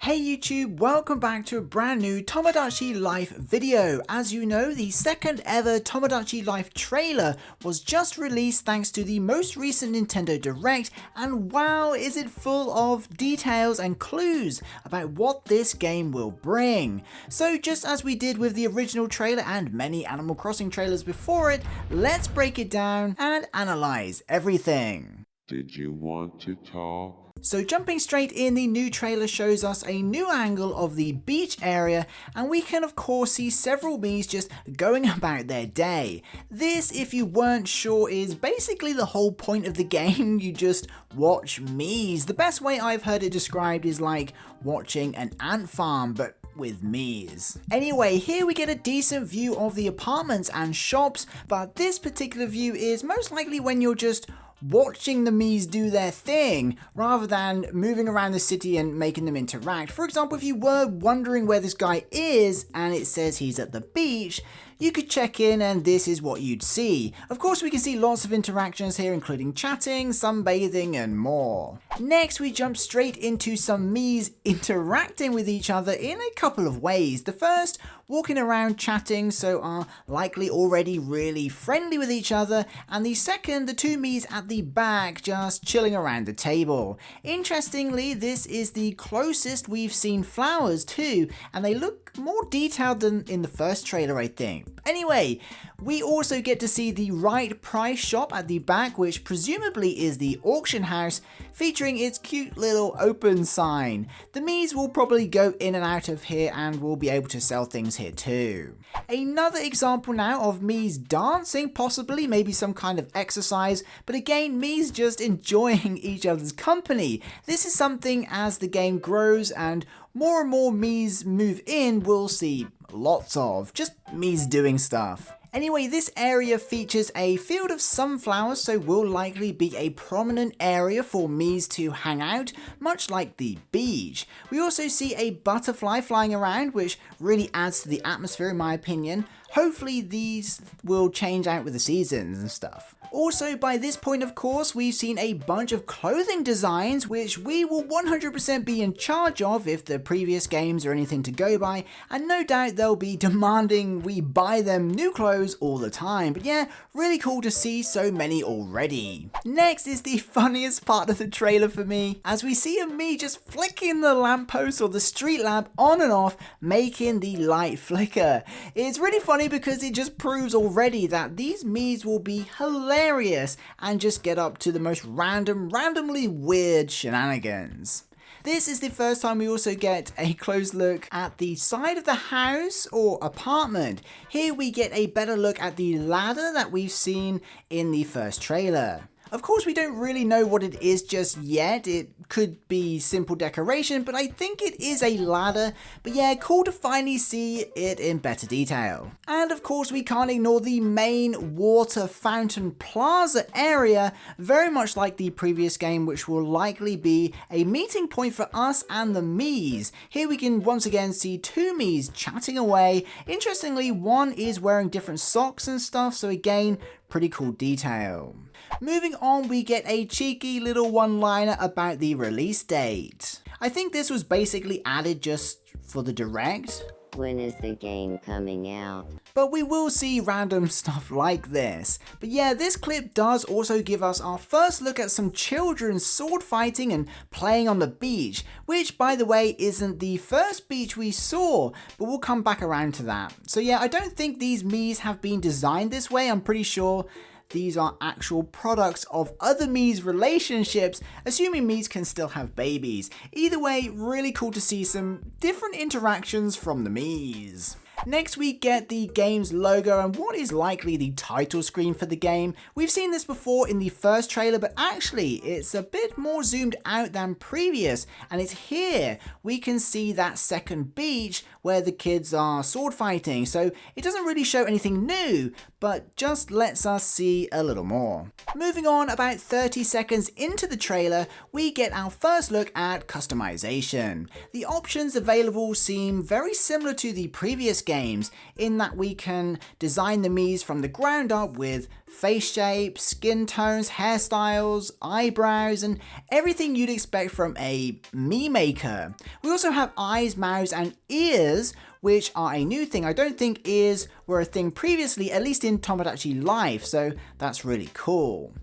Hey YouTube, welcome back to a brand new Tomodachi Life video. As you know, the second ever Tomodachi Life trailer was just released thanks to the most recent Nintendo Direct, and wow, is it full of details and clues about what this game will bring. So just as we did with the original trailer and many Animal Crossing trailers before it, let's break it down and analyze everything. Did you want to talk? So jumping straight in, the new trailer shows us a new angle of the beach area, and we can of course see several Miis just going about their day. This, if you weren't sure, is basically the whole point of the game. You just watch Miis. The best way I've heard it described is like watching an ant farm, but with Miis. Anyway, here we get a decent view of the apartments and shops, but this particular view is most likely when you're just watching the Miis do their thing rather than moving around the city and making them interact. For example, if you were wondering where this guy is and it says he's at the beach, you could check in and this is what you'd see. Of course, we can see lots of interactions here, including chatting, sunbathing, and more. Next, we jump straight into some Miis interacting with each other in a couple of ways. The first, walking around chatting, so are likely already really friendly with each other, and the second, the two Miis at the back just chilling around the table. Interestingly, this is the closest we've seen flowers too, and they look more detailed than in the first trailer, I think. Anyway, we also get to see the right price shop at the back, which presumably is the auction house, featuring its cute little open sign. The Miis will probably go in and out of here and will be able to sell things here too. Another example now of Miis dancing, possibly maybe some kind of exercise, but again, Miis just enjoying each other's company. This is something as the game grows and more Miis move in, we'll see lots of just Miis doing stuff. Anyway, this area features a field of sunflowers, so will likely be a prominent area for Miis to hang out, much like the beach. We also see a butterfly flying around, which really adds to the atmosphere in my opinion. Hopefully these will change out with the seasons and stuff. Also, by this point, of course, we've seen a bunch of clothing designs, which we will 100% be in charge of if the previous games are anything to go by, and no doubt they'll be demanding we buy them new clothes all the time. But yeah, really cool to see so many already. Next is the funniest part of the trailer for me, as we see a Mii just flicking the lamppost or the street lamp on and off, making the light flicker. It's really funny because it just proves already that these Miis will be hilarious and just get up to the most randomly weird shenanigans. This is the first time we also get a close look at the side of the house or apartment. Here we get a better look at the ladder that we've seen in the first trailer. Of course, we don't really know what it is just yet. It could be simple decoration, but I think it is a ladder. But yeah, cool to finally see it in better detail. And of course, we can't ignore the main water fountain plaza area, very much like the previous game, which will likely be a meeting point for us and the Miis. Here we can once again see two Miis chatting away. Interestingly, one is wearing different socks and stuff, so again, pretty cool detail. Moving on, we get a cheeky little one-liner about the release date. I think this was basically added just for the Direct. When is the game coming out? But we will see random stuff like this. But yeah, this clip does also give us our first look at some children sword fighting and playing on the beach, which by the way isn't the first beach we saw, but we'll come back around to that. So yeah, I don't think these Miis have been designed this way. I'm pretty sure these are actual products of other Miis relationships, assuming Miis can still have babies. Either way, really cool to see some different interactions from the Miis. Next we get the game's logo and what is likely the title screen for the game. We've seen this before in the first trailer, but actually it's a bit more zoomed out than previous, and it's here we can see that second beach where the kids are sword fighting. So it doesn't really show anything new, but just lets us see a little more. Moving on, about 30 seconds into the trailer, we get our first look at customization. The options available seem very similar to the previous game, games, in that we can design the Miis from the ground up with face shapes, skin tones, hairstyles, eyebrows, and everything you'd expect from a Mii maker. We also have eyes, mouths, and ears, which are a new thing. I don't think ears were a thing previously, at least in Tomodachi Life, so that's really cool.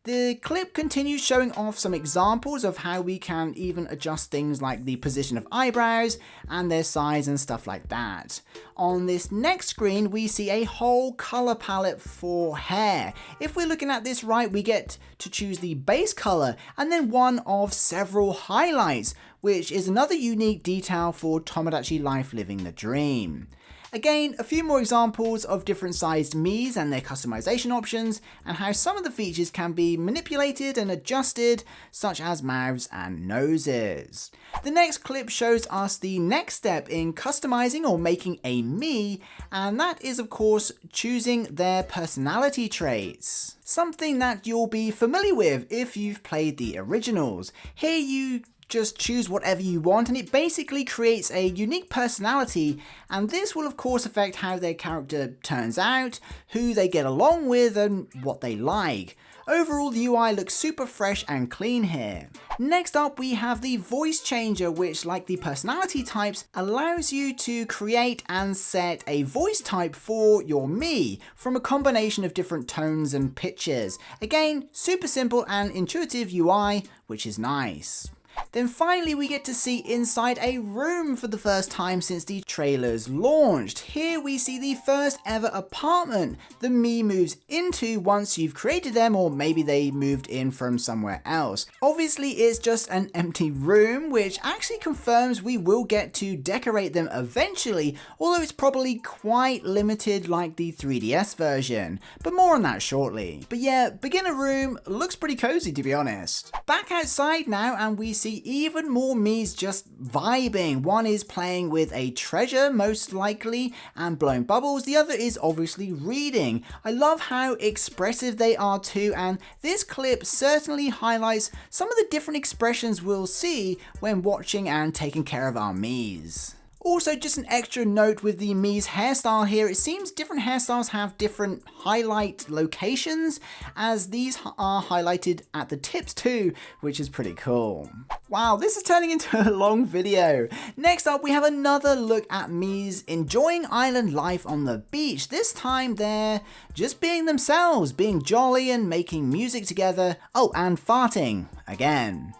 The clip continues showing off some examples of how we can even adjust things like the position of eyebrows and their size and stuff like that. On this next screen, we see a whole color palette for hair. If we're looking at this right, we get to choose the base color and then one of several highlights, which is another unique detail for Tomodachi Life Living the Dream. Again, a few more examples of different sized Miis and their customization options, and how some of the features can be manipulated and adjusted, such as mouths and noses. The next clip shows us the next step in customizing or making a Mii, and that is of course choosing their personality traits. Something that you'll be familiar with if you've played the originals. Here you just choose whatever you want and it basically creates a unique personality, and this will of course affect how their character turns out, who they get along with, and what they like. Overall, the UI looks super fresh and clean here. Next up, we have the voice changer, which, like the personality types, allows you to create and set a voice type for your Mii from a combination of different tones and pitches. Again, super simple and intuitive UI, which is nice. Then finally we get to see inside a room for the first time since the trailers launched. Here we see the first ever apartment the Mii moves into once you've created them, or maybe they moved in from somewhere else. Obviously it's just an empty room, which actually confirms we will get to decorate them eventually, although it's probably quite limited like the 3DS version, but more on that shortly. But yeah, beginner room looks pretty cozy to be honest. Back outside now, and we see even more Miis just vibing. One is playing with a treasure, most likely, and blowing bubbles. The other is obviously reading. I love how expressive they are too, and this clip certainly highlights some of the different expressions we'll see when watching and taking care of our Miis. Also, just an extra note with the Mii's hairstyle here, it seems different hairstyles have different highlight locations, as these are highlighted at the tips too, which is pretty cool. Wow, this is turning into a long video. Next up, we have another look at Mii's enjoying island life on the beach. This time they're just being themselves, being jolly and making music together. Oh, and farting again.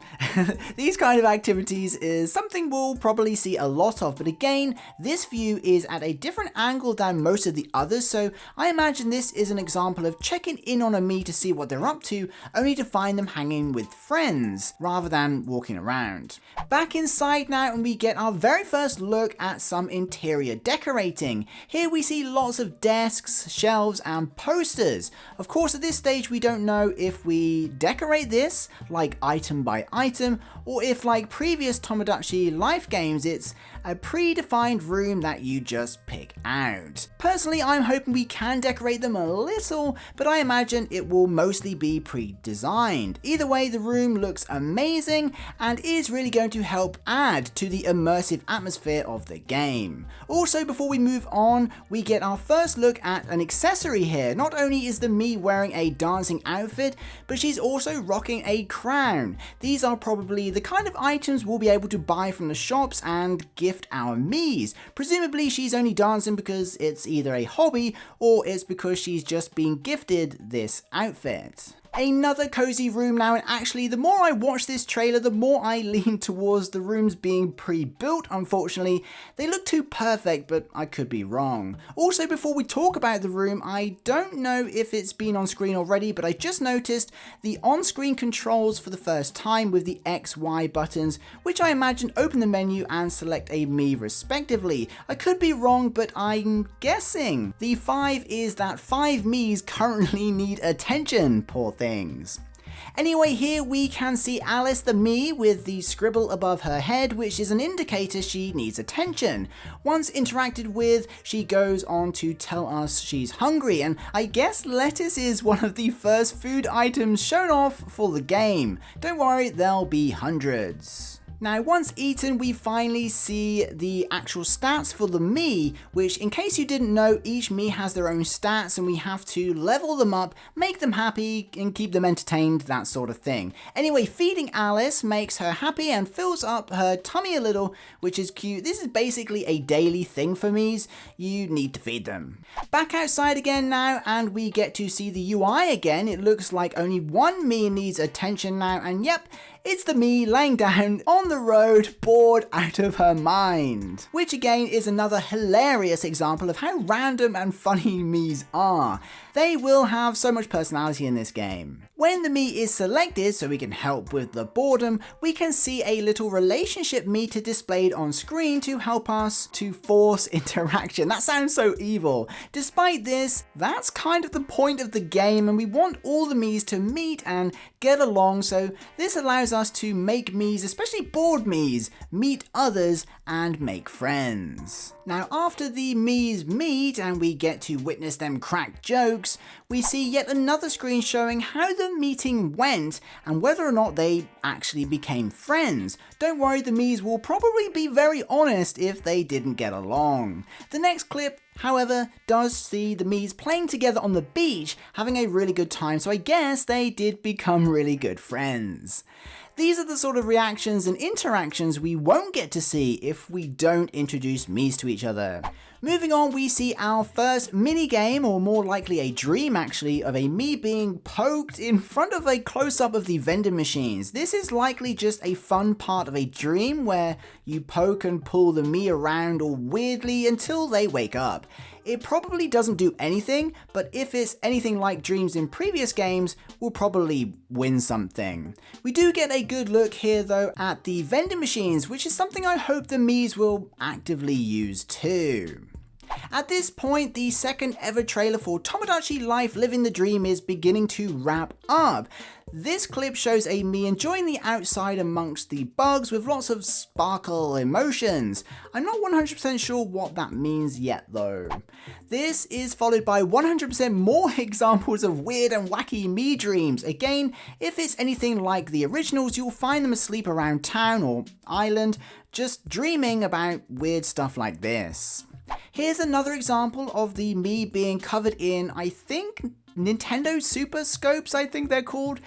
These kind of activities is something we'll probably see a lot of, but again, this view is at a different angle than most of the others, so I imagine this is an example of checking in on a Mii to see what they're up to, only to find them hanging with friends, rather than walking around. Back inside now, and we get our very first look at some interior decorating. Here we see lots of desks, shelves, and posters. Of course, at this stage, we don't know if we decorate this, like item by item, or if like previous Tomodachi Life games, it's a predefined room that you just pick out. Personally, I'm hoping we can decorate them a little, but I imagine it will mostly be pre-designed. Either way, the room looks amazing and is really going to help add to the immersive atmosphere of the game. Also, before we move on, we get our first look at an accessory here. Not only is the Mii wearing a dancing outfit, but she's also rocking a crown. These are probably the kind of items we'll be able to buy from the shops and gift our Miis. Presumably she's only dancing because it's either a hobby or it's because she's just been gifted this outfit. Another cozy room now, and actually the more I watch this trailer, the more I lean towards the rooms being pre-built. Unfortunately, they look too perfect, but I could be wrong. Also, before we talk about the room, I don't know if it's been on screen already, but I just noticed the on-screen controls for the first time with the X, Y buttons, which I imagine open the menu and select a Mii respectively. I could be wrong, but I'm guessing. The 5 is that 5 Miis currently need attention, poor thing. Anyway, here we can see Alice the Mii with the scribble above her head, which is an indicator she needs attention. Once interacted with, she goes on to tell us she's hungry, and I guess lettuce is one of the first food items shown off for the game. Don't worry, there'll be hundreds. Now once eaten, we finally see the actual stats for the Mii, which in case you didn't know, each Mii has their own stats and we have to level them up, make them happy and keep them entertained, that sort of thing. Anyway, feeding Alice makes her happy and fills up her tummy a little, which is cute. This is basically a daily thing for Miis. You need to feed them. Back outside again now, and we get to see the UI again. It looks like only one Mii needs attention now, and yep, it's the Mii laying down on the road, bored out of her mind. Which again is another hilarious example of how random and funny Miis are. They will have so much personality in this game. When the Mii is selected, so we can help with the boredom, we can see a little relationship meter displayed on screen to help us to force interaction. That sounds so evil. Despite this, that's kind of the point of the game, and we want all the Miis to meet and get along, so this allows us to make Miis, especially bored Miis, meet others and make friends. Now after the Miis meet and we get to witness them crack jokes, we see yet another screen showing how the meeting went and whether or not they actually became friends. Don't worry, the Miis will probably be very honest if they didn't get along. The next clip, however, does see the Miis playing together on the beach, having a really good time, so I guess they did become really good friends. These are the sort of reactions and interactions we won't get to see if we don't introduce Miis to each other. Moving on, we see our first mini game, or more likely a dream actually, of a Mii being poked in front of a close-up of the vending machines. This is likely just a fun part of a dream where you poke and pull the Mii around all weirdly until they wake up. It probably doesn't do anything, but if it's anything like dreams in previous games, we'll probably win something. We do get a good look here though at the vending machines, which is something I hope the Miis will actively use too. At this point, the second ever trailer for Tomodachi Life Living the Dream is beginning to wrap up. This clip shows a Mii enjoying the outside amongst the bugs with lots of sparkle emotions. I'm not 100% sure what that means yet though. This is followed by 100% more examples of weird and wacky Mii dreams. Again, if it's anything like the originals, you'll find them asleep around town or island, just dreaming about weird stuff like this. Here's another example of the Mii being covered in, I think, Nintendo Super Scopes, I think they're called.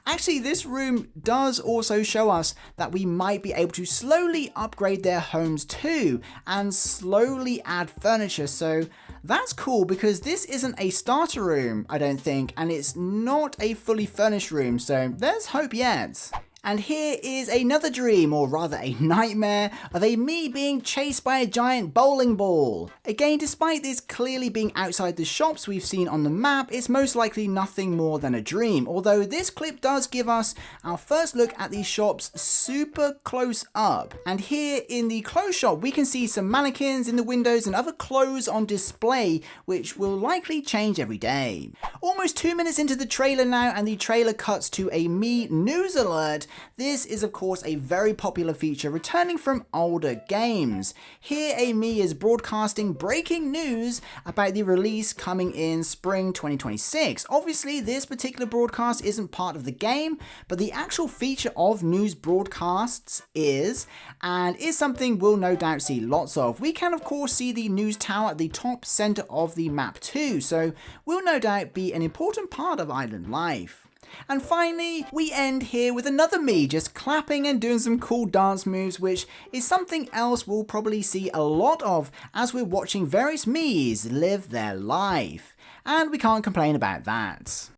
Actually, this room does also show us that we might be able to slowly upgrade their homes too, and slowly add furniture, so that's cool because this isn't a starter room, I don't think, and it's not a fully furnished room, so there's hope yet. And here is another dream, or rather a nightmare, of a Mii being chased by a giant bowling ball. Again, despite this clearly being outside the shops we've seen on the map, it's most likely nothing more than a dream, although this clip does give us our first look at these shops super close up. And here in the clothes shop, we can see some mannequins in the windows and other clothes on display, which will likely change every day. Almost 2 minutes into the trailer now, and the trailer cuts to a Mii news alert. This is of course a very popular feature returning from older games. Here a Mii is broadcasting breaking news about the release coming in spring 2026. Obviously this particular broadcast isn't part of the game, but the actual feature of news broadcasts is, and is something we'll no doubt see lots of. We can of course see the news tower at the top center of the map too, so will no doubt be an important part of island life. And finally, we end here with another Mii just clapping and doing some cool dance moves, which is something else we'll probably see a lot of as we're watching various Miis live their life. And we can't complain about that.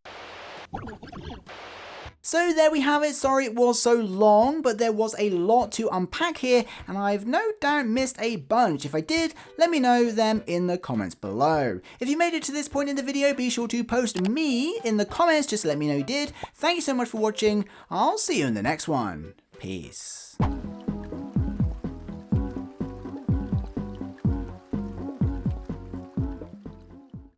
So there we have it. Sorry it was so long, but there was a lot to unpack here, and I've no doubt missed a bunch. If I did, let me know them in the comments below. If you made it to this point in the video, be sure to post Mii in the comments just to let me know you did. Thank you so much for watching. I'll see you in the next one. Peace.